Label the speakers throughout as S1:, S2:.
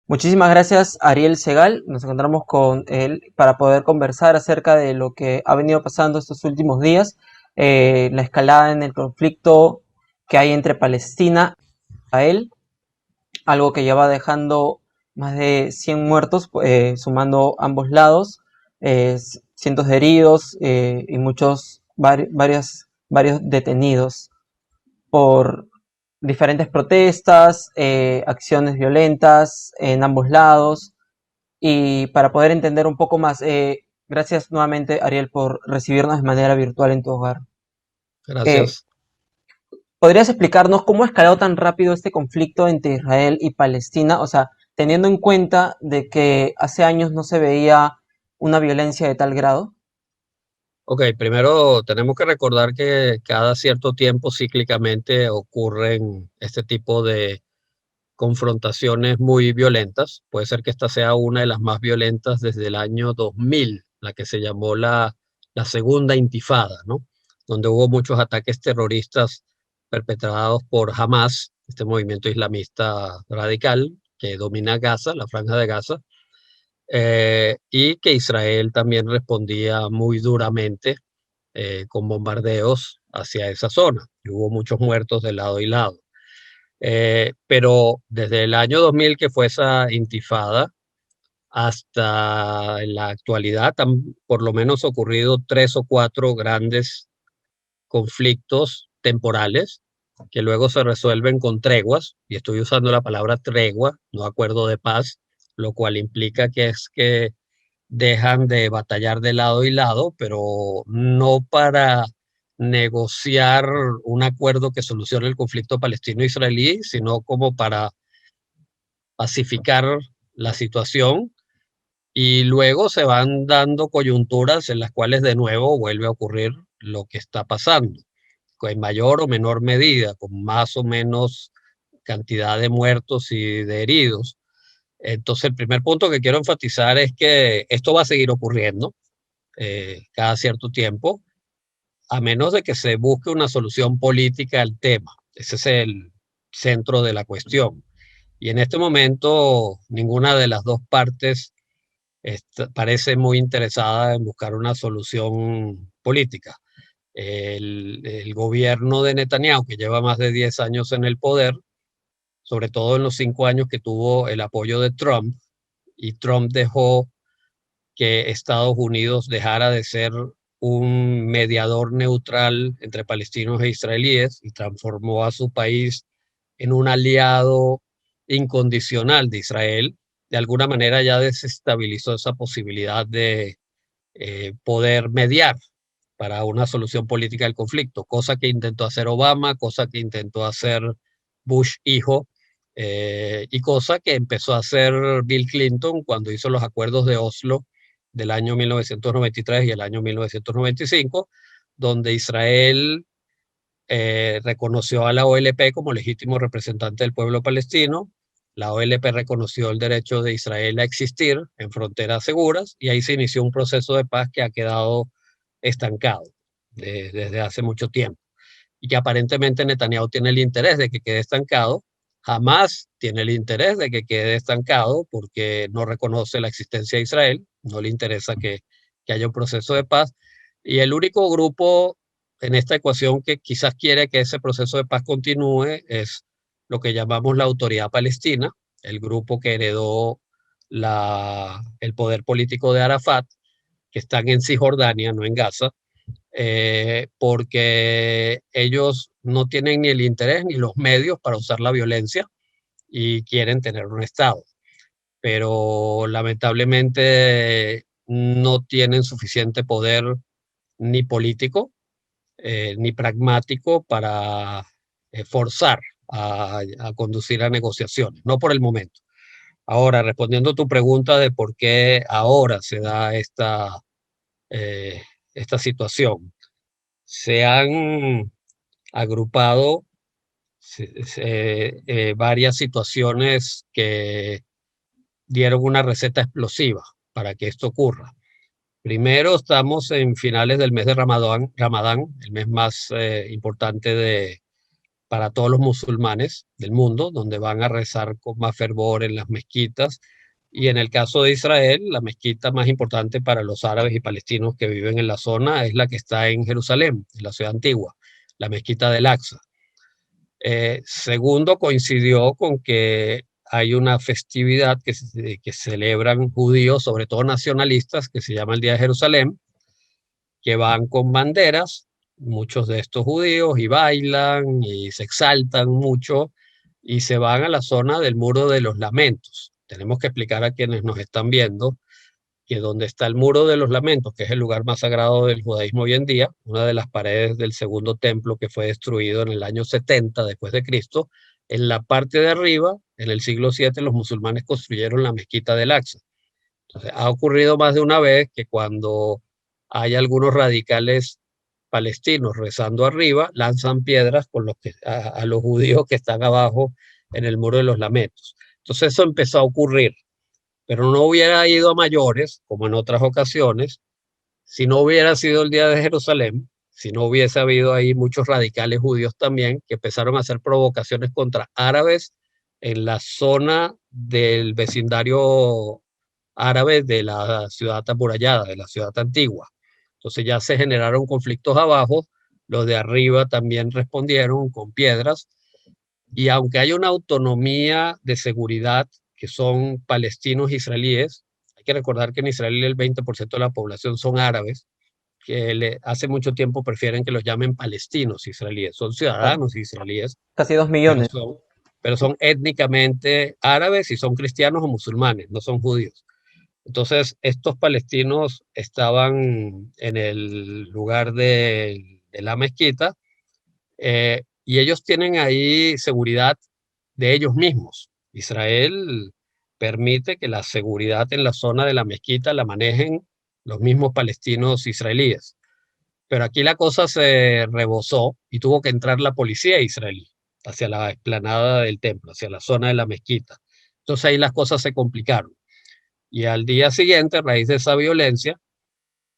S1: Muchísimas gracias, Ariel Segal. Nos encontramos con él para poder conversar acerca de lo que ha venido pasando estos últimos días, la escalada en el conflicto que hay entre Palestina e Israel, algo que ya va dejando más de 100 muertos, sumando ambos lados, cientos de heridos y varios detenidos por diferentes protestas, acciones violentas en ambos lados. Y para poder entender un poco más, gracias nuevamente, Ariel, por recibirnos de manera virtual en tu hogar. Eh,
S2: Gracias.
S1: ¿Podrías explicarnos cómo ha escalado tan rápido este conflicto entre Israel y Palestina? O sea, teniendo en cuenta de que hace años no se veía una violencia de tal grado.
S2: Ok, primero tenemos que recordar que cada cierto tiempo cíclicamente ocurren este tipo de confrontaciones muy violentas. Puede ser que esta sea una de las más violentas desde el año 2000, la que se llamó la Segunda Intifada, ¿no? Donde hubo muchos ataques terroristas perpetrados por Hamas, este movimiento islamista radical que domina Gaza, la Franja de Gaza, y que Israel también respondía muy duramente con bombardeos hacia esa zona. Y hubo muchos muertos de lado y lado. Pero desde el año 2000, que fue esa intifada, hasta la actualidad han por lo menos ocurrido tres o cuatro grandes conflictos temporales que luego se resuelven con treguas, y estoy usando la palabra tregua, no acuerdo de paz, lo cual implica que es que dejan de batallar de lado y lado, pero no para negociar un acuerdo que solucione el conflicto palestino-israelí, sino como para pacificar la situación, y luego se van dando coyunturas en las cuales de nuevo vuelve a ocurrir lo que está pasando, en mayor o menor medida, con más o menos cantidad de muertos y de heridos. Entonces, el primer punto que quiero enfatizar es que esto va a seguir ocurriendo cada cierto tiempo, a menos de que se busque una solución política al tema. Ese es el centro de la cuestión. Y en este momento, ninguna de las dos partes parece muy interesada en buscar una solución política. El gobierno de Netanyahu, que lleva más de 10 años en el poder, sobre todo en los 5 años que tuvo el apoyo de Trump, y Trump dejó que Estados Unidos dejara de ser un mediador neutral entre palestinos e israelíes y transformó a su país en un aliado incondicional de Israel. De alguna manera ya desestabilizó esa posibilidad de poder mediar para una solución política del conflicto, cosa que intentó hacer Obama, cosa que intentó hacer Bush hijo, y cosa que empezó a hacer Bill Clinton cuando hizo los acuerdos de Oslo del año 1993 y el año 1995, donde Israel reconoció a la OLP como legítimo representante del pueblo palestino. La OLP reconoció el derecho de Israel a existir en fronteras seguras, y ahí se inició un proceso de paz que ha quedado estancado desde hace mucho tiempo, y que aparentemente Netanyahu tiene el interés de que quede estancado. Jamás tiene el interés de que quede estancado porque no reconoce la existencia de Israel, no le interesa que haya un proceso de paz. Y el único grupo en esta ecuación que quizás quiere que ese proceso de paz continúe es lo que llamamos la Autoridad Palestina, el grupo que heredó el poder político de Arafat, que están en Cisjordania, no en Gaza, porque ellos no tienen ni el interés ni los medios para usar la violencia y quieren tener un Estado, pero lamentablemente no tienen suficiente poder ni político ni pragmático para forzar a conducir a negociaciones, no por el momento. Ahora, respondiendo a tu pregunta de por qué ahora se da eh, esta situación, se han agrupado varias situaciones que dieron una receta explosiva para que esto ocurra. Primero, estamos en finales del mes de Ramadán, el mes más importante para todos los musulmanes del mundo, donde van a rezar con más fervor en las mezquitas. Y en el caso de Israel, la mezquita más importante para los árabes y palestinos que viven en la zona es la que está en Jerusalén, en la ciudad antigua, la mezquita del Aqsa. Segundo, coincidió con que hay una festividad que celebran judíos, sobre todo nacionalistas, que se llama el Día de Jerusalén, que van con banderas, muchos de estos judíos, y bailan y se exaltan mucho y se van a la zona del Muro de los Lamentos. Tenemos que explicar a quienes nos están viendo que donde está el Muro de los Lamentos, que es el lugar más sagrado del judaísmo hoy en día, una de las paredes del segundo templo que fue destruido en el año 70 después de Cristo, en la parte de arriba, en el siglo VII, los musulmanes construyeron la mezquita del Aqsa. Entonces, ha ocurrido más de una vez que cuando hay algunos radicales palestinos rezando arriba, lanzan piedras con a los judíos que están abajo en el Muro de los Lamentos. Entonces eso empezó a ocurrir, pero no hubiera ido a mayores, como en otras ocasiones, si no hubiera sido el Día de Jerusalén, si no hubiese habido ahí muchos radicales judíos también que empezaron a hacer provocaciones contra árabes en la zona del vecindario árabe de la ciudad amurallada, de la ciudad antigua. Entonces ya se generaron conflictos abajo, los de arriba también respondieron con piedras, y aunque hay una autonomía de seguridad que son palestinos israelíes, hay que recordar que en Israel el 20% de la población son árabes, que hace mucho tiempo prefieren que los llamen palestinos israelíes, son
S1: Claro,
S2: ciudadanos israelíes,
S1: casi 2
S2: pero
S1: millones.
S2: son, pero son étnicamente árabes y son cristianos o musulmanes, no son judíos. Entonces, estos palestinos estaban en el lugar de la mezquita, y ellos tienen ahí seguridad de ellos mismos. Israel permite que la seguridad en la zona de la mezquita la manejen los mismos palestinos israelíes. Pero aquí la cosa se rebosó y tuvo que entrar la policía israelí hacia la explanada del templo, hacia la zona de la mezquita. Entonces ahí las cosas se complicaron. Y al día siguiente, a raíz de esa violencia,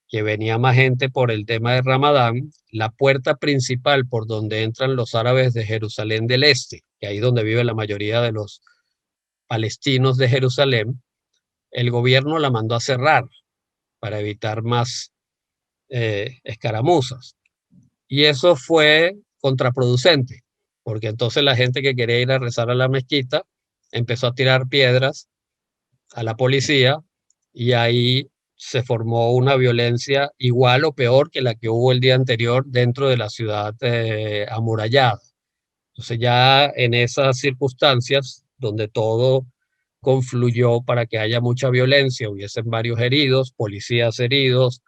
S2: que venía más gente por el tema de Ramadán, la puerta principal por donde entran los árabes de Jerusalén del Este, que ahí es donde vive la mayoría de los palestinos de Jerusalén, el gobierno la mandó a cerrar para evitar más escaramuzas. Y eso fue contraproducente, porque entonces la gente que quería ir a rezar a la mezquita empezó a tirar piedras a la policía, y ahí se formó una violencia igual o peor que la que hubo el día anterior dentro de la ciudad amurallada. Entonces ya en esas circunstancias donde todo confluyó para que haya mucha violencia, hubiesen varios heridos, policías heridos,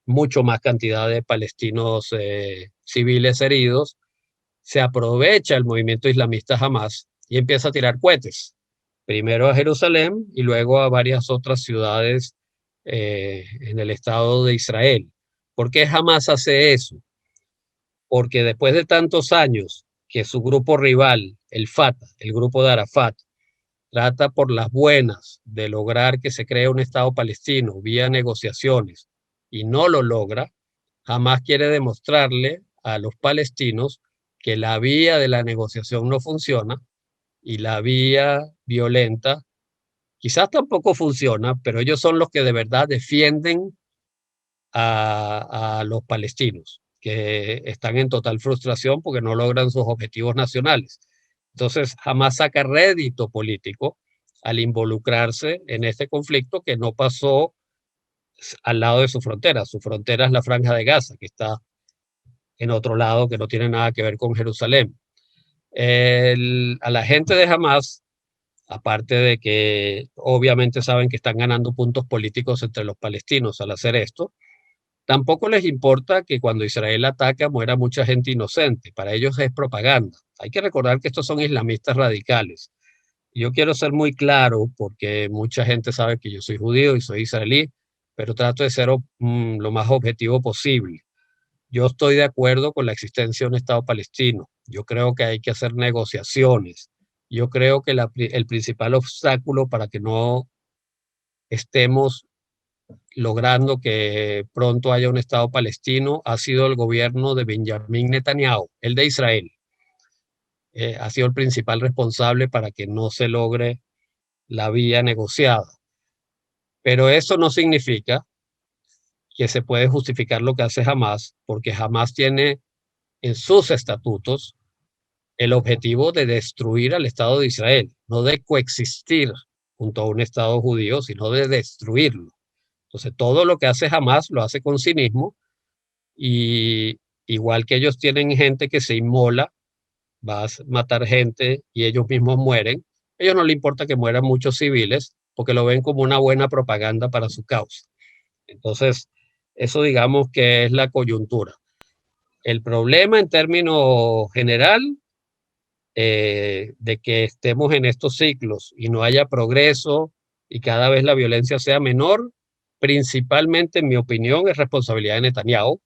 S2: mucho más cantidad de palestinos civiles heridos, se aprovecha el movimiento islamista Hamas y empieza a tirar cohetes, primero a Jerusalén y luego a varias otras ciudades en el Estado de Israel. ¿Por qué Hamas hace eso? Porque después de tantos años que su grupo rival, el Fatah, el grupo de Arafat, trata por las buenas de lograr que se cree un Estado palestino vía negociaciones y no lo logra, Hamas quiere demostrarle a los palestinos que la vía de la negociación no funciona y la vía violenta quizás tampoco funciona, pero ellos son los que de verdad defienden a los palestinos, que están en total frustración porque no logran sus objetivos nacionales. Entonces, jamás saca rédito político al involucrarse en este conflicto que no pasó al lado de su frontera. Su frontera es la Franja de Gaza, que está en otro lado que no tiene nada que ver con Jerusalén. A la gente de Hamas, aparte de que obviamente saben que están ganando puntos políticos entre los palestinos al hacer esto, tampoco les importa que cuando Israel ataca muera mucha gente inocente. Para ellos es propaganda. Hay que recordar que estos son islamistas radicales. Yo quiero ser muy claro porque mucha gente sabe que yo soy judío y soy israelí, pero trato de ser lo más objetivo posible. Yo estoy de acuerdo con la existencia de un Estado palestino. Yo creo que hay que hacer negociaciones. Yo creo que el principal obstáculo para que no estemos logrando que pronto haya un Estado palestino ha sido el gobierno de Benjamín Netanyahu, el de Israel. ha sido el principal responsable para que no se logre la vía negociada. Pero eso no significa que se puede justificar lo que hace Hamas, porque Hamas tiene en sus estatutos el objetivo de destruir al Estado de Israel, no de coexistir junto a un Estado judío, sino de destruirlo. Entonces, todo lo que hace Hamas lo hace con cinismo, y igual que ellos tienen gente que se inmola, va a matar gente y ellos mismos mueren, a ellos no les importa que mueran muchos civiles porque lo ven como una buena propaganda para su causa. Entonces, eso digamos que es la coyuntura. El problema en términos general, de que estemos en estos ciclos y no haya progreso y cada vez la violencia sea menor, principalmente, en mi opinión, es responsabilidad de Netanyahu,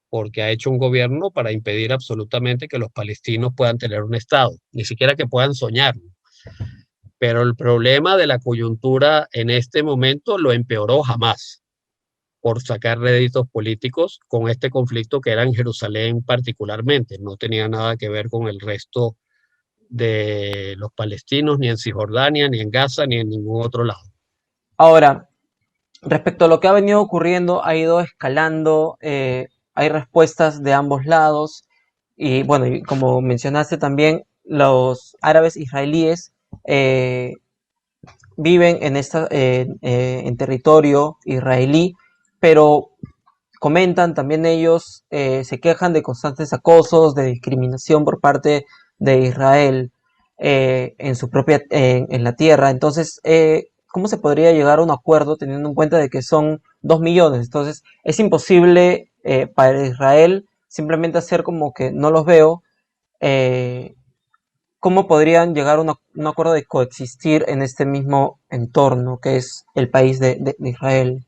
S2: porque ha hecho un gobierno para impedir absolutamente que los palestinos puedan tener un Estado, ni siquiera que puedan soñar. Pero el problema de la coyuntura en este momento lo empeoró Hamas por sacar réditos políticos con este conflicto que era en Jerusalén particularmente, no tenía nada que ver con el resto de los palestinos, ni en Cisjordania, ni en Gaza, ni en ningún otro lado.
S1: Ahora, respecto a lo que ha venido ocurriendo, ha ido escalando, hay respuestas de ambos lados y bueno, y como mencionaste también, los árabes israelíes eh, viven en territorio israelí, pero comentan también ellos, se quejan de constantes acosos, de discriminación por parte de Israel en su en la tierra. Entonces, ¿cómo se podría llegar a un acuerdo teniendo en cuenta de que son 2 millones? Entonces, es imposible para Israel simplemente hacer como que no los veo. eh, ¿Cómo podrían llegar a un acuerdo de coexistir en este mismo entorno que es el país de Israel?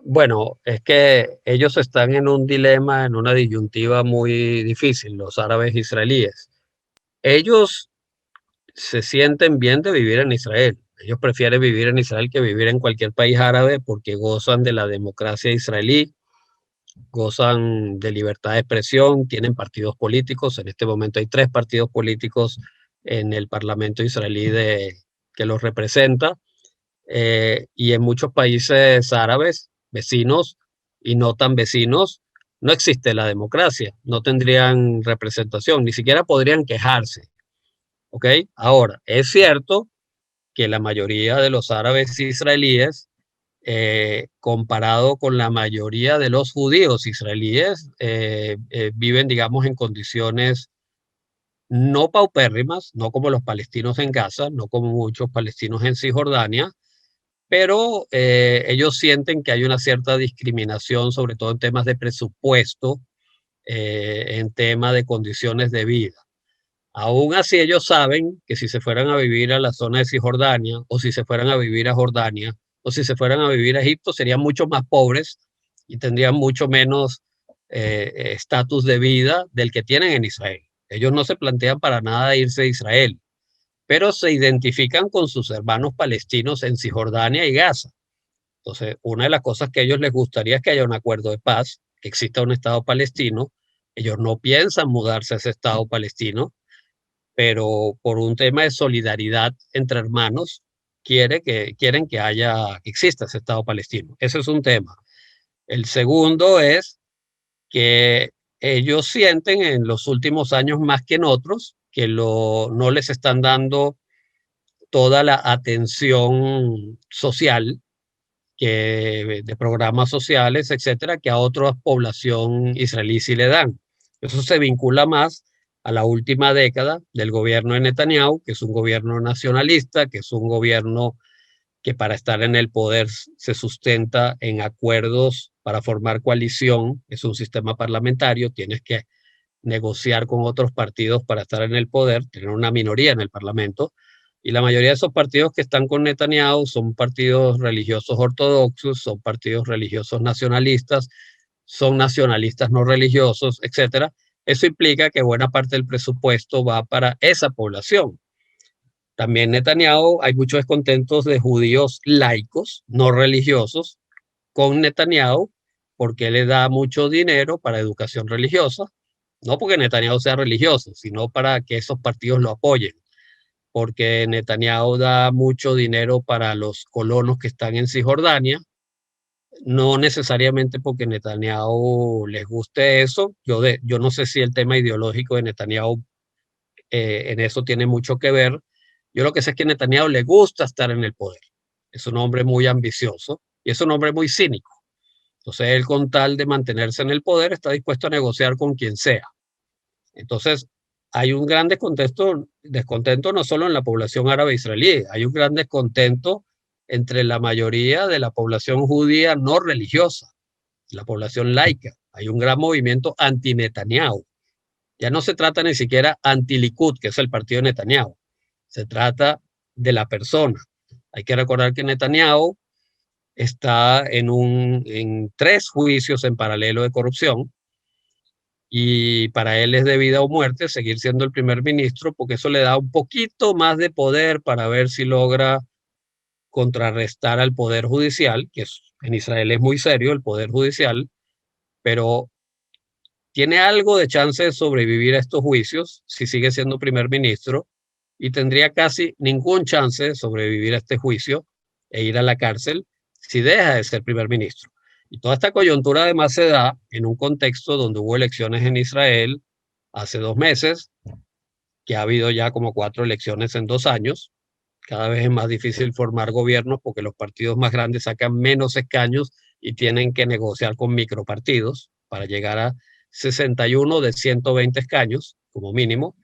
S2: Bueno, es que ellos están en un dilema, en una disyuntiva muy difícil, los árabes israelíes. Ellos se sienten bien de vivir en Israel. Ellos prefieren vivir en Israel que vivir en cualquier país árabe porque gozan de la democracia israelí, gozan de libertad de expresión, tienen partidos políticos. En este momento hay 3 partidos políticos en el Parlamento israelí que los representa. Y en muchos países árabes, vecinos y no tan vecinos, no existe la democracia, no tendrían representación, ni siquiera podrían quejarse. ¿Ok? Ahora, es cierto que la mayoría de los árabes israelíes, comparado con la mayoría de los judíos israelíes, viven, digamos, en condiciones no paupérrimas, no como los palestinos en Gaza, no como muchos palestinos en Cisjordania, pero ellos sienten que hay una cierta discriminación, sobre todo en temas de presupuesto, en temas de condiciones de vida. Aún así, ellos saben que si se fueran a vivir a la zona de Cisjordania, o si se fueran a vivir a Jordania, o si se fueran a vivir a Egipto, serían mucho más pobres y tendrían mucho menos estatus de vida del que tienen en Israel. Ellos no se plantean para nada irse a Israel, pero se identifican con sus hermanos palestinos en Cisjordania y Gaza. Entonces, una de las cosas que a ellos les gustaría es que haya un acuerdo de paz, que exista un Estado palestino. Ellos no piensan mudarse a ese Estado palestino, pero por un tema de solidaridad entre hermanos, quieren que exista ese Estado palestino. Ese es un tema. El segundo es que ellos sienten en los últimos años más que en otros que no les están dando toda la atención social, de programas sociales, etcétera, que a otra población israelí sí le dan. Eso se vincula más a la última década del gobierno de Netanyahu, que es un gobierno nacionalista, que es un gobierno que para estar en el poder se sustenta en acuerdos para formar coalición, es un sistema parlamentario, tienes que negociar con otros partidos para estar en el poder, tener una minoría en el Parlamento, y la mayoría de esos partidos que están con Netanyahu son partidos religiosos ortodoxos, son partidos religiosos nacionalistas, son nacionalistas no religiosos, etcétera. Eso implica que buena parte del presupuesto va para esa población. También Netanyahu, hay muchos descontentos de judíos laicos, no religiosos, con Netanyahu, porque le da mucho dinero para educación religiosa, no porque Netanyahu sea religioso, sino para que esos partidos lo apoyen, porque Netanyahu da mucho dinero para los colonos que están en Cisjordania, no necesariamente porque Netanyahu les guste eso. Yo no sé si el tema ideológico de Netanyahu en eso tiene mucho que ver. Yo lo que sé es que a Netanyahu le gusta estar en el poder. Es un hombre muy ambicioso y es un hombre muy cínico. Entonces él, con tal de mantenerse en el poder, está dispuesto a negociar con quien sea. Entonces hay un gran descontento no solo en la población árabe israelí, hay un gran descontento entre la mayoría de la población judía no religiosa, la población laica. Hay un gran movimiento anti-Netanyahu. Ya no se trata ni siquiera anti-Likud, que es el partido de Netanyahu. Se trata de la persona. Hay que recordar que Netanyahu está en 3 juicios en paralelo de corrupción y para él es de vida o muerte seguir siendo el primer ministro, porque eso le da un poquito más de poder para ver si logra contrarrestar al poder judicial, que en Israel es muy serio el poder judicial, pero tiene algo de chance de sobrevivir a estos juicios si sigue siendo primer ministro y tendría casi ningún chance de sobrevivir a este juicio e ir a la cárcel si deja de ser primer ministro. Y toda esta coyuntura además se da en un contexto donde hubo elecciones en Israel hace 2 meses, que ha habido ya como 4 elecciones en 2 años. Cada vez es más difícil formar gobiernos porque los partidos más grandes sacan menos escaños y tienen que negociar con micropartidos para llegar a 61 de 120 escaños como mínimo.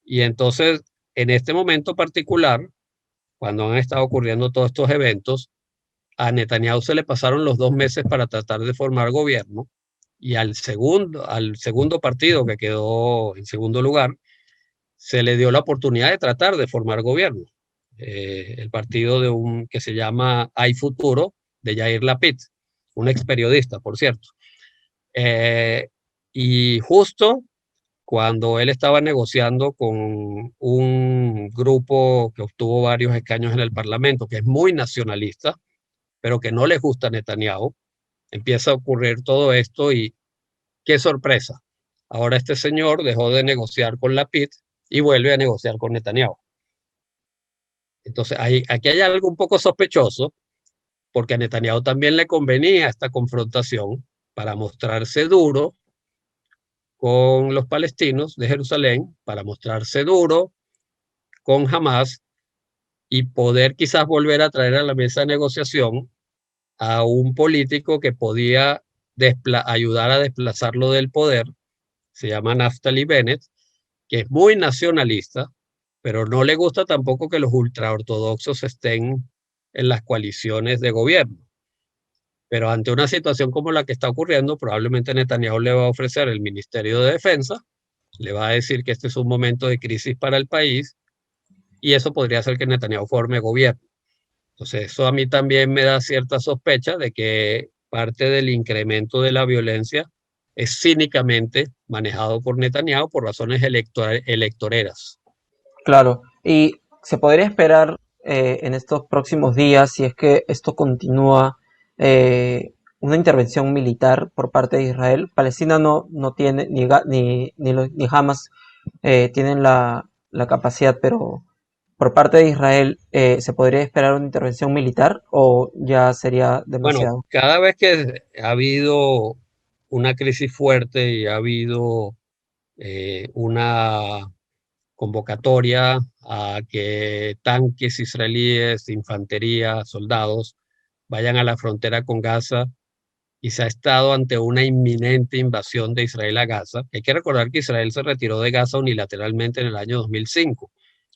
S2: Y entonces, en este momento particular, cuando han estado ocurriendo todos estos eventos, a Netanyahu se le pasaron los 2 meses para tratar de formar gobierno y al segundo partido que quedó en segundo lugar, se le dio la oportunidad de tratar de formar gobierno. El partido que se llama Hay Futuro, de Yair Lapid, un ex periodista, por cierto. Eh, y justo cuando él estaba negociando con un grupo que obtuvo varios escaños en el Parlamento, que es muy nacionalista, pero que no les gusta a Netanyahu, empieza a ocurrir todo esto y qué sorpresa. Ahora este señor dejó de negociar con Lapid y vuelve a negociar con Netanyahu. Entonces, aquí hay algo un poco sospechoso, porque a Netanyahu también le convenía esta confrontación para mostrarse duro con los palestinos de Jerusalén, para mostrarse duro con Hamas y poder quizás volver a traer a la mesa de negociación a un político que podía ayudar a desplazarlo del poder. Se llama Naftali Bennett, que es muy nacionalista, pero no le gusta tampoco que los ultraortodoxos estén en las coaliciones de gobierno. Pero ante una situación como la que está ocurriendo, probablemente Netanyahu le va a ofrecer el Ministerio de Defensa, le va a decir que este es un momento de crisis para el país y eso podría hacer que Netanyahu forme gobierno. Entonces, eso a mí también me da cierta sospecha de que parte del incremento de la violencia es cínicamente manejado por Netanyahu por razones electoreras.
S1: Claro, y se podría esperar en estos próximos días, si es que esto continúa, una intervención militar por parte de Israel. Palestina no tiene, ni Hamas tienen la capacidad, pero por parte de Israel, ¿se podría esperar una intervención militar o ya sería
S2: Bueno,
S1: demasiado?
S2: cada vez que ha habido una crisis fuerte y ha habido una convocatoria a que tanques israelíes, infantería, soldados vayan a la frontera con Gaza y se ha estado ante una inminente invasión de Israel a Gaza. Hay que recordar que Israel se retiró de Gaza unilateralmente en el año 2005,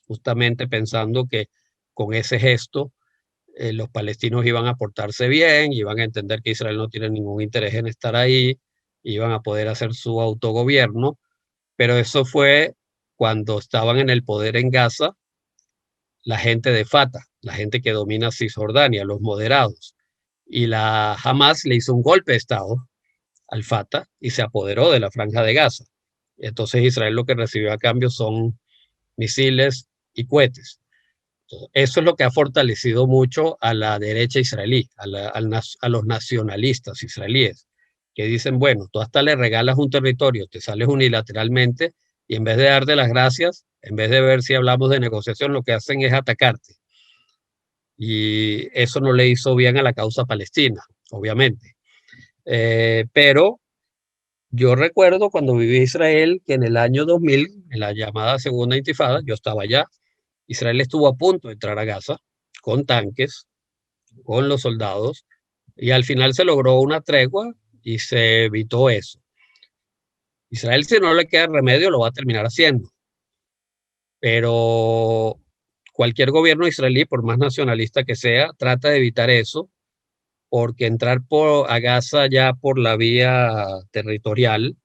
S2: justamente pensando que con ese gesto los palestinos iban a portarse bien, iban a entender que Israel no tiene ningún interés en estar ahí, iban a poder hacer su autogobierno, pero eso fue cuando estaban en el poder en Gaza la gente de Fatah, la gente que domina Cisjordania, los moderados, y la Hamas le hizo un golpe de Estado al Fatah y se apoderó de la franja de Gaza. Entonces Israel lo que recibió a cambio son misiles y cohetes. Eso es lo que ha fortalecido mucho a la derecha israelí, a los nacionalistas israelíes. que dicen, bueno, tú hasta le regalas un territorio, te sales unilateralmente y en vez de darte las gracias, en vez de ver si hablamos de negociación, lo que hacen es atacarte. Y eso no le hizo bien a la causa palestina, obviamente. Pero yo recuerdo cuando viví en Israel que en el año 2000, en la llamada Segunda Intifada, yo estaba allá. Israel estuvo a punto de entrar a Gaza con tanques, con los soldados, y al final se logró una tregua y se evitó eso. Israel, si no le queda remedio, lo va a terminar haciendo. Pero cualquier gobierno israelí, por más nacionalista que sea, trata de evitar eso, porque entrar a Gaza ya por la vía territorial,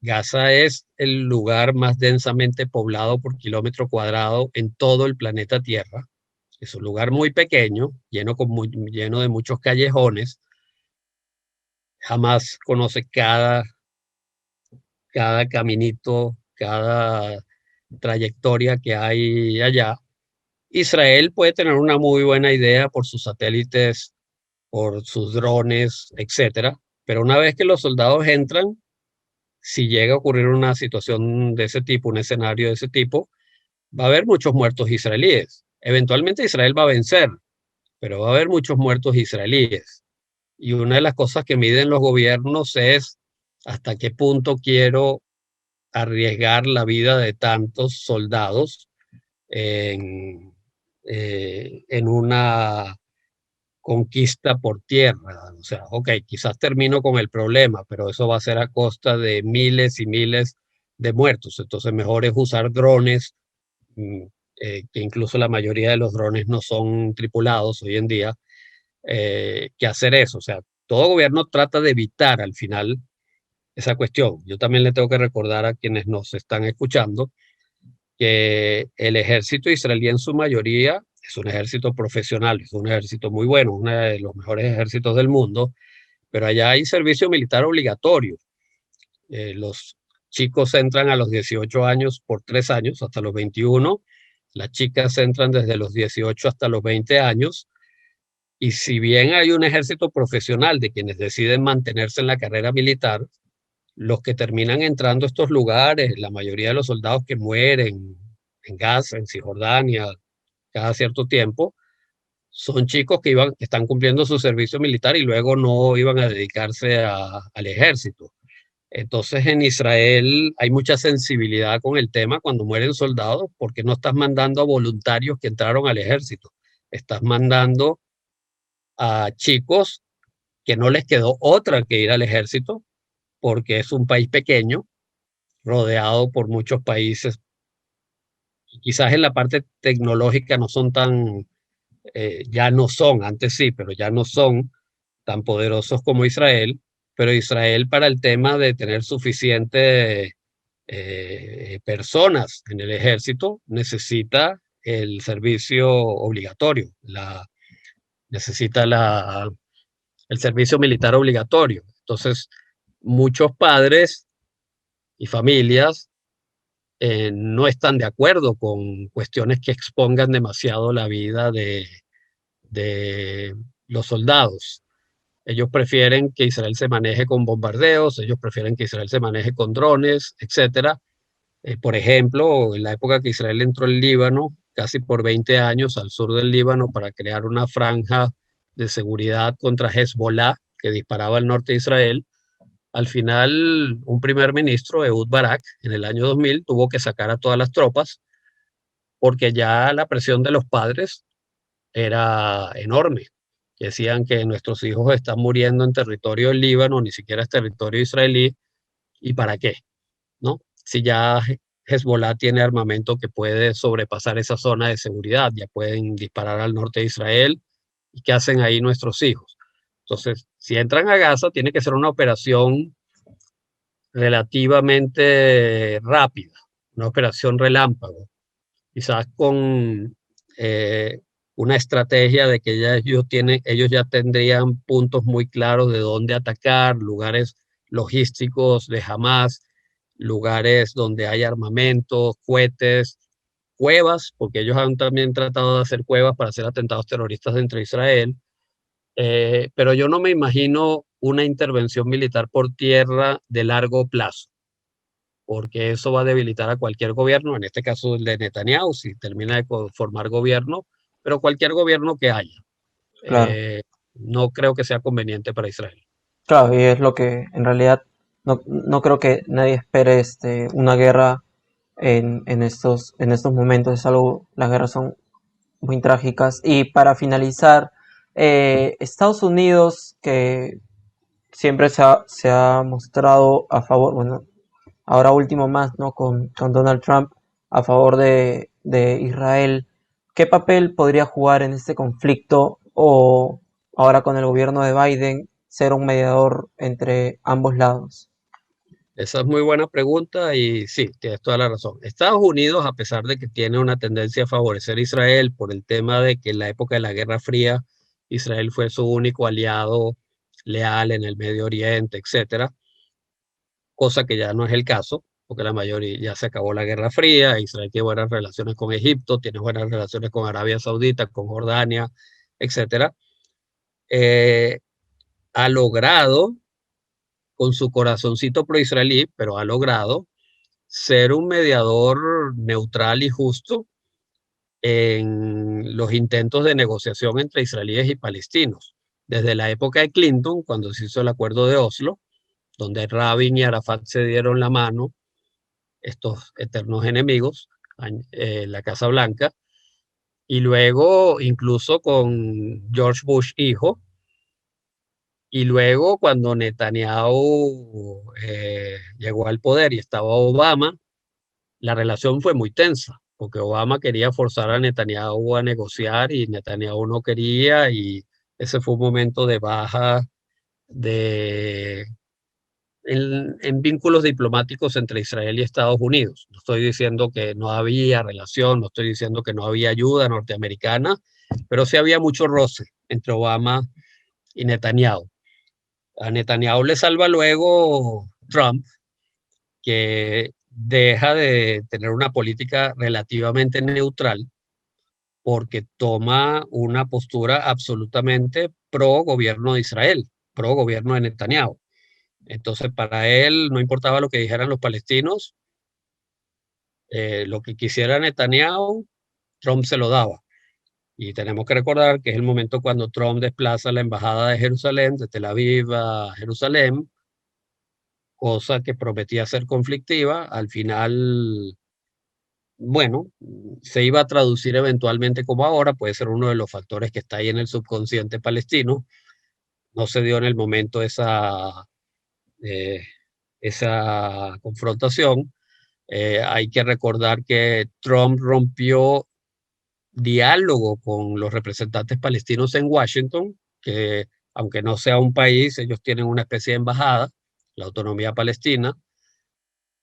S2: Gaza es el lugar más densamente poblado por kilómetro cuadrado en todo el planeta Tierra. Es un lugar muy pequeño, lleno de muchos callejones. Jamás conoce cada caminito, cada trayectoria que hay allá. Israel puede tener una muy buena idea por sus satélites, por sus drones, etcétera, pero una vez que los soldados entran, si llega a ocurrir una situación de ese tipo, un escenario de ese tipo, va a haber muchos muertos israelíes. Eventualmente Israel va a vencer, pero va a haber muchos muertos israelíes. Y una de las cosas que miden los gobiernos es hasta qué punto quiero arriesgar la vida de tantos soldados en, en una conquista por tierra. O sea, ok, quizás termino con el problema, pero eso va a ser a costa de miles y miles de muertos. Entonces, mejor es usar drones, mm, que incluso la mayoría de los drones no son tripulados hoy en día, que hacer eso. O sea, todo gobierno trata de evitar al final esa cuestión. Yo también le tengo que recordar a quienes nos están escuchando que el ejército israelí en su mayoría es un ejército profesional, es un ejército muy bueno, uno de los mejores ejércitos del mundo, pero allá hay servicio militar obligatorio. Los chicos entran a los 18 años por 3 años, hasta los 21. Las chicas entran desde los 18 hasta los 20 años. Y si bien hay un ejército profesional de quienes deciden mantenerse en la carrera militar, los que terminan entrando a estos lugares, la mayoría de los soldados que mueren en Gaza, en Cisjordania, cada cierto tiempo, son chicos que están cumpliendo su servicio militar y luego no iban a dedicarse al ejército. Entonces en Israel hay mucha sensibilidad con el tema cuando mueren soldados, porque no estás mandando a voluntarios que entraron al ejército, estás mandando a chicos que no les quedó otra que ir al ejército, porque es un país pequeño, rodeado por muchos países. Quizás en la parte tecnológica no son tan, ya no son, antes sí, pero ya no son tan poderosos como Israel, pero Israel para el tema de tener suficiente personas en el ejército necesita el servicio obligatorio, necesita el servicio militar obligatorio. Entonces, muchos padres y familias no están de acuerdo con cuestiones que expongan demasiado la vida de los soldados. Ellos prefieren que Israel se maneje con bombardeos, ellos prefieren que Israel se maneje con drones, etcétera. Por ejemplo, en la época que Israel entró en Líbano, casi por 20 años al sur del Líbano para crear una franja de seguridad contra Hezbollah que disparaba al norte de Israel, al final un primer ministro, Ehud Barak, en el año 2000 tuvo que sacar a todas las tropas porque ya la presión de los padres era enorme. Decían que nuestros hijos están muriendo en territorio del Líbano, ni siquiera es territorio israelí, ¿y para qué? ¿No? Si ya Hezbollah tiene armamento que puede sobrepasar esa zona de seguridad, ya pueden disparar al norte de Israel, ¿y qué hacen ahí nuestros hijos? Entonces, si entran a Gaza, tiene que ser una operación relativamente rápida, una operación relámpago, quizás con una estrategia de que ellos ya tendrían puntos muy claros de dónde atacar, lugares logísticos de Hamas, lugares donde hay armamentos, cohetes, cuevas, porque ellos han también tratado de hacer cuevas para hacer atentados terroristas dentro de Israel. Pero yo no me imagino una intervención militar por tierra de largo plazo, porque eso va a debilitar a cualquier gobierno, en este caso el de Netanyahu, si termina de formar gobierno, pero cualquier gobierno que haya.
S1: Claro,
S2: Eh, no creo que sea conveniente para Israel.
S1: claro, y es lo que en realidad no creo que nadie espere una guerra en estos momentos. Es algo, las guerras son muy trágicas. Y para finalizar, Estados Unidos, que siempre se ha mostrado a favor, bueno, ahora último más, ¿no? Con Donald Trump a favor de Israel. ¿Qué papel podría jugar en este conflicto o ahora con el gobierno de Biden ser un mediador entre ambos lados?
S2: Esa es muy buena pregunta y sí, tienes toda la razón. Estados Unidos, a pesar de que tiene una tendencia a favorecer a Israel por el tema de que en la época de la Guerra Fría Israel fue su único aliado leal en el Medio Oriente, etcétera, cosa que ya no es el caso, porque la mayoría ya se acabó la Guerra Fría, Israel tiene buenas relaciones con Egipto, tiene buenas relaciones con Arabia Saudita, con Jordania, etcétera. Eh, ha logrado, con su corazoncito pro-israelí, pero ha logrado ser un mediador neutral y justo en los intentos de negociación entre israelíes y palestinos. Desde la época de Clinton, cuando se hizo el acuerdo de Oslo, donde Rabin y Arafat se dieron la mano, estos eternos enemigos, la Casa Blanca, y luego incluso con George Bush hijo, y luego cuando Netanyahu llegó al poder y estaba Obama, la relación fue muy tensa, porque Obama quería forzar a Netanyahu a negociar y Netanyahu no quería, y ese fue un momento de baja de, en vínculos diplomáticos entre Israel y Estados Unidos. No estoy diciendo que no había relación, no estoy diciendo que no había ayuda norteamericana, pero sí había mucho roce entre Obama y Netanyahu. A Netanyahu le salva luego Trump, que deja de tener una política relativamente neutral porque toma una postura absolutamente pro gobierno de Israel, pro gobierno de Netanyahu. Entonces, para él no importaba lo que dijeran los palestinos, lo que quisiera Netanyahu, Trump se lo daba. Y tenemos que recordar que es el momento cuando Trump desplaza la embajada de Jerusalén, de Tel Aviv a Jerusalén, cosa que prometía ser conflictiva. Al final, bueno, se iba a traducir eventualmente como ahora, puede ser uno de los factores que está ahí en el subconsciente palestino. No se dio en el momento eh, esa confrontación. Hay que recordar que Trump rompió diálogo con los representantes palestinos en Washington, que aunque no sea un país, ellos tienen una especie de embajada, la autonomía palestina,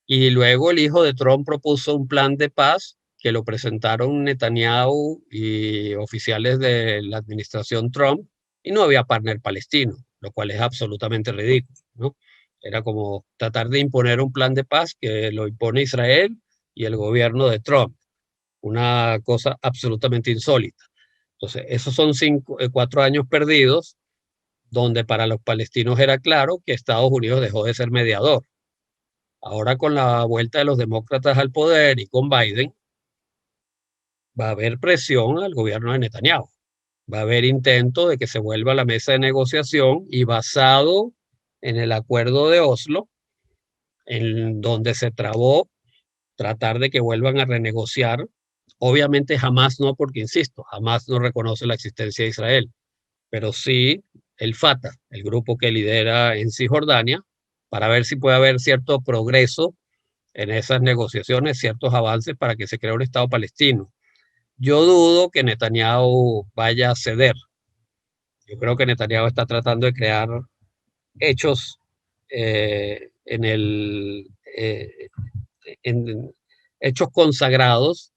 S2: y luego el hijo de Trump propuso un plan de paz que lo presentaron Netanyahu y oficiales de la administración Trump, y no había partner palestino, lo cual es absolutamente ridículo, ¿no? Era como tratar de imponer un plan de paz que lo impone Israel y el gobierno de Trump, una cosa absolutamente insólita. Entonces, esos son 4 años perdidos, donde para los palestinos era claro que Estados Unidos dejó de ser mediador. Ahora con la vuelta de los demócratas al poder y con Biden, va a haber presión al gobierno de Netanyahu. Va a haber intento de que se vuelva a la mesa de negociación y basado en el acuerdo de Oslo, en donde se trabó tratar de que vuelvan a renegociar. Obviamente jamás no, porque insisto, jamás no reconoce la existencia de Israel, pero sí el Fatah, el grupo que lidera en Cisjordania, para ver si puede haber cierto progreso en esas negociaciones, ciertos avances para que se cree un Estado palestino. Yo dudo que Netanyahu vaya a ceder. Yo creo que Netanyahu está tratando de crear hechos en en hechos consagrados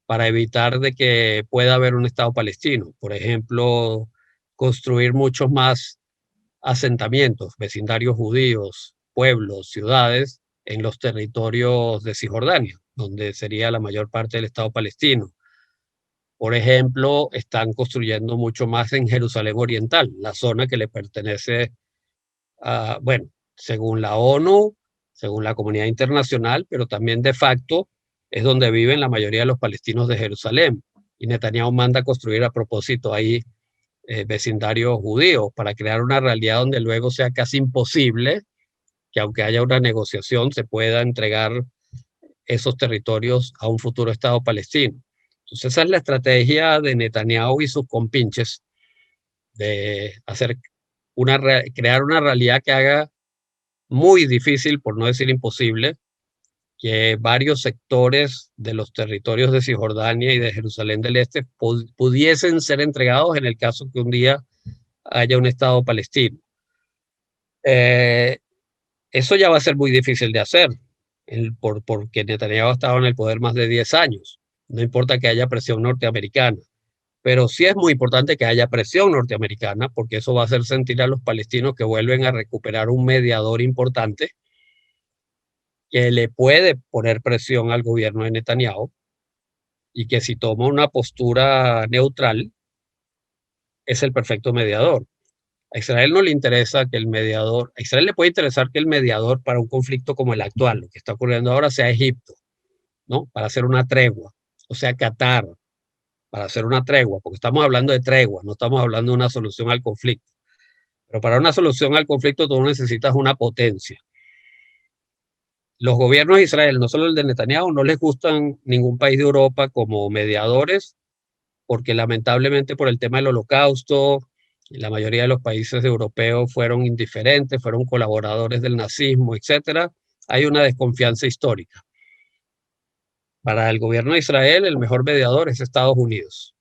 S2: para evitar de que pueda haber un Estado palestino. Por ejemplo, construir muchos más asentamientos, vecindarios judíos, pueblos, ciudades en los territorios de Cisjordania, donde sería la mayor parte del Estado palestino. Por ejemplo, están construyendo mucho más en Jerusalén Oriental, la zona que le pertenece bueno, según la ONU, según la comunidad internacional, pero también de facto es donde viven la mayoría de los palestinos de Jerusalén. Y Netanyahu manda a construir a propósito ahí vecindarios judíos para crear una realidad donde luego sea casi imposible que aunque haya una negociación se pueda entregar esos territorios a un futuro Estado palestino. Entonces esa es la estrategia de Netanyahu y sus compinches de crear una realidad que haga muy difícil, por no decir imposible, que varios sectores de los territorios de Cisjordania y de Jerusalén del Este pudiesen ser entregados en el caso que un día haya un Estado palestino. Eso ya va a ser muy difícil de hacer, porque Netanyahu ha estado en el poder más de 10 años. No importa que haya presión norteamericana, pero sí es muy importante que haya presión norteamericana, porque eso va a hacer sentir a los palestinos que vuelven a recuperar un mediador importante que le puede poner presión al gobierno de Netanyahu y que si toma una postura neutral es el perfecto mediador. A Israel no le interesa que el mediador, a Israel le puede interesar que el mediador para un conflicto como el actual, lo que está ocurriendo ahora, sea Egipto, ¿no? Para hacer una tregua, o sea, Qatar, para hacer una tregua, porque estamos hablando de tregua, no estamos hablando de una solución al conflicto. Pero para una solución al conflicto tú necesitas una potencia. Los gobiernos de Israel, no solo el de Netanyahu, no les gustan ningún país de Europa como mediadores, porque lamentablemente por el tema del holocausto, la mayoría de los países europeos fueron indiferentes, fueron colaboradores del nazismo, etcétera. Hay una desconfianza histórica. Para el gobierno de Israel, el mejor mediador es Estados Unidos.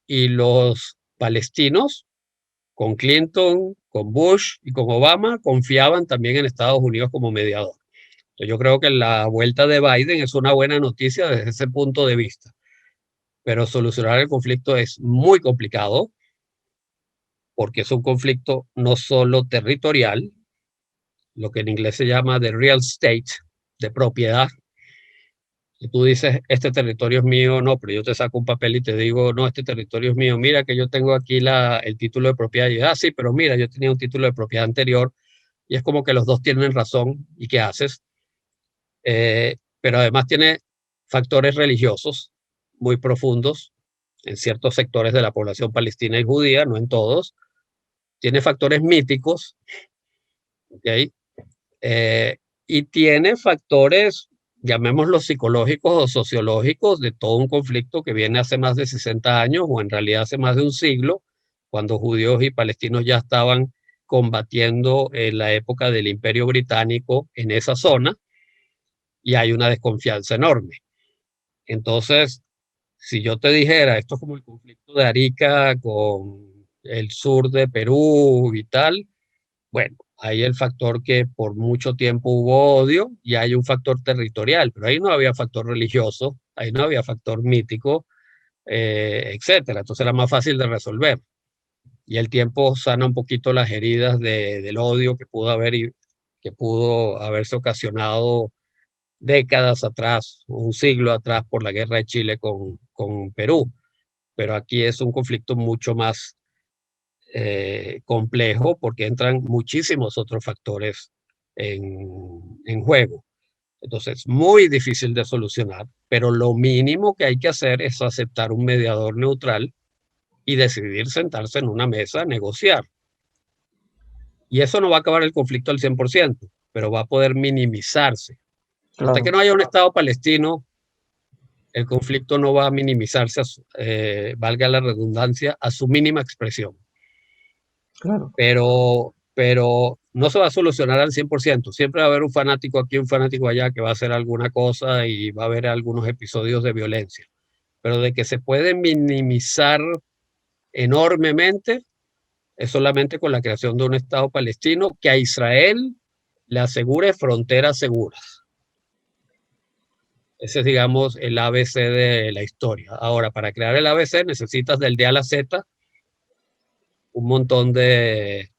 S2: Y los palestinos, con Clinton, con Bush y con Obama, confiaban también en Estados Unidos como mediador. Entonces, yo creo que la vuelta de Biden es una buena noticia desde ese punto de vista. Pero solucionar el conflicto es muy complicado porque es un conflicto no solo territorial, lo que en inglés se llama de real estate, de propiedad. Y tú dices, este territorio es mío, no, pero yo te saco un papel y te digo, no, este territorio es mío, mira que yo tengo aquí el título de propiedad. Y sí, pero mira, yo tenía un título de propiedad anterior y es como que los dos tienen razón y qué haces. Pero además tiene factores religiosos muy profundos en ciertos sectores de la población palestina y judía, no en todos. Tiene factores míticos, ¿okay? Y tiene factores, llamémoslos psicológicos o sociológicos, de todo un conflicto que viene hace más de 60 años o en realidad hace más de un siglo, cuando judíos y palestinos ya estaban combatiendo en la época del Imperio Británico en esa zona y hay una desconfianza enorme. Entonces, si yo te dijera, esto es como el conflicto de Arica con el sur de Perú y tal, bueno, hay el factor que por mucho tiempo hubo odio y hay un factor territorial, pero ahí no había factor religioso, ahí no había factor mítico, etcétera. Entonces era más fácil de resolver. Y el tiempo sana un poquito las heridas del odio que pudo haberse ocasionado décadas atrás, un siglo atrás por la guerra de Chile con Perú. Pero aquí es un conflicto mucho más complejo porque entran muchísimos otros factores en juego. Entonces, muy difícil de solucionar, pero lo mínimo que hay que hacer es aceptar un mediador neutral y decidir sentarse en una mesa a negociar. Y eso no va a acabar el conflicto al 100%, pero va a poder minimizarse. Hasta que
S1: Claro,
S2: no haya un Estado palestino, el conflicto no va a minimizarse, valga la redundancia, a su mínima expresión.
S1: claro.
S2: Pero no se va a solucionar al 100%. Siempre va a haber un fanático aquí, un fanático allá que va a hacer alguna cosa y va a haber algunos episodios de violencia. Pero de que se puede minimizar enormemente es solamente con la creación de un Estado palestino que a Israel le asegure fronteras seguras. Ese es, digamos, el ABC de la historia. Ahora, para crear el ABC necesitas del D a la Z un montón de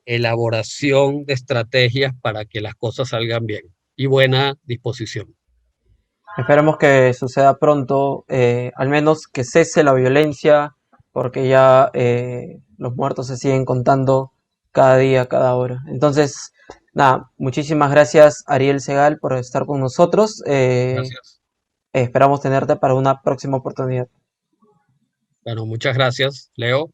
S2: elaboración de estrategias para que las cosas salgan bien y buena disposición.
S1: Esperemos que suceda pronto, al menos que cese la violencia porque ya los muertos se siguen contando cada día, cada hora. Entonces, nada, muchísimas gracias Ariel Segal por estar con nosotros.
S2: Gracias.
S1: Esperamos tenerte para una próxima oportunidad.
S2: Bueno, muchas gracias, Leo.